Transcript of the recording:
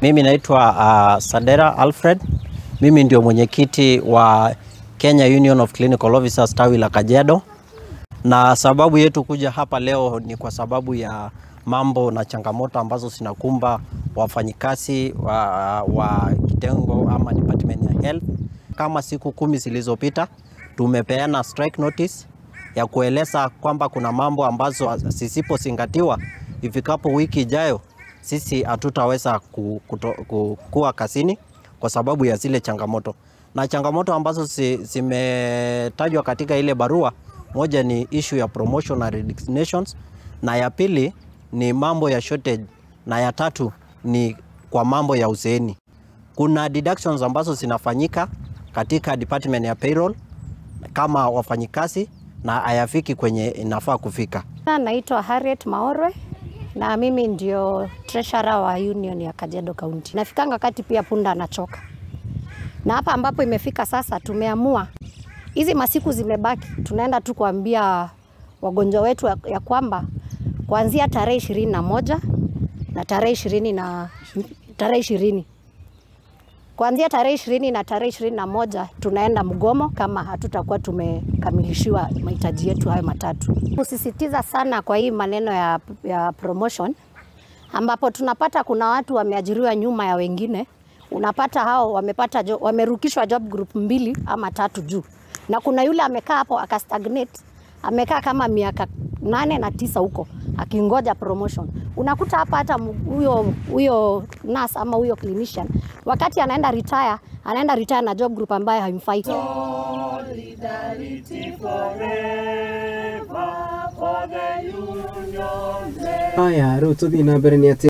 Mimi naitwa Sadera Alfred. Mimi ndio mwenyekiti wa Kenya Union of Clinical Officers tawi la Kajiado. Na sababu yetu kuja hapa leo ni kwa sababu ya mambo na changamoto ambazo zinakumba wafanyikazi wa kitengo ama department ya health. Kama siku 10 zilizopita tumepeana strike notice ya kueleza kwamba kuna mambo ambazo zisipozingatiwa ifikapo wiki ijayo sisi hatutaweza kuwa kazini kwa sababu ya zile changamoto. Na changamoto ambazo zimetajwa katika ile barua, moja ni issue ya promotion and resignations, na ya pili ni mambo ya shortage, na ya tatu ni kwa mambo ya uzeeni. Kuna deductions ambazo zinafanyika katika department ya payroll kama wafanyikazi na hayafiki kwenye inafaa kufika. Naitwa Harriet Maorwe na mimi ndio treasurer wa union ya Kajiado County. Nafikanga kati pia punda anachoka. Na hapa ambapo imefika sasa tumeamua hizi masiku zimebaki, tunaenda tu kuambia wagonjwa wetu ya kwamba kuanzia tarehe 21 na tarehe 20 kuanzia tarehe 20 na tarehe 21 tunaenda Mugomo kama hatutakuwa tumekamilishiwa mahitaji yetu hayo matatu. Kusisitiza sana kwa hii maneno ya promotion, ambapo tunapata kuna watu wameajiriwa nyuma ya wengine. Unapata hao wamerukishwa job group 2 ama 3 juu. Na kuna yule amekaa hapo akastagnate, amekaa kama miaka 8 na 9 huko akingoja promotion. Unakuta hapa hata huyo nurse ama huyo clinician wakati anaenda retire na job group ambayo haimfai. Haya, rutu thina mbere ni ati